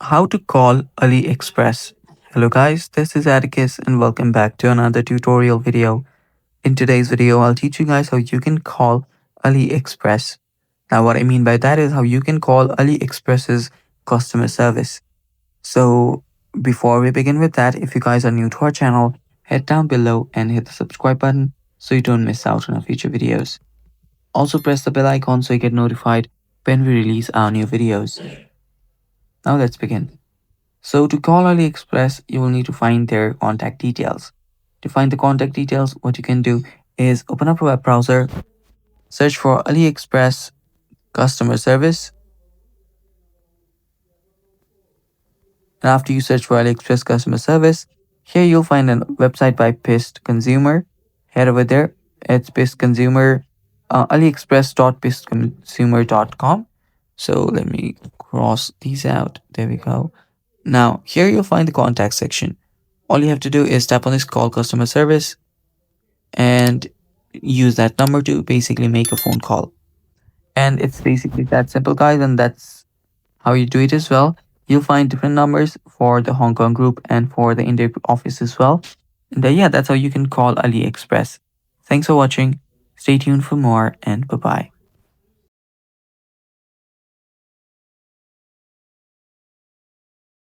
How to call AliExpress. Hello guys, this is Atticus and welcome back to another tutorial video. In today's video, I'll teach you guys how you can call AliExpress. Now what I mean by that is how you can call AliExpress's customer service. So before we begin with that, if you guys are new to our channel, head down below and hit the subscribe button so you don't miss out on our future videos. Also press the bell icon so you get notified when we release our new videos. Now let's begin. So to call AliExpress, you will need to find their contact details. To find the contact details, what you can do is open up a web browser, search for AliExpress customer service. And after you search for AliExpress customer service, here you'll find a website by Pissed Consumer. Head over there. It's Pissed Consumer, aliexpress.pissedconsumer.com. So let me cross these out. There we go. Now, here you'll find the contact section. All you have to do is tap on this call customer service and use that number to basically make a phone call. And it's basically that simple, guys, and that's how you do it as well. You'll find different numbers for the Hong Kong group and for the India office as well. And yeah, that's how you can call AliExpress. Thanks for watching. Stay tuned for more and bye bye.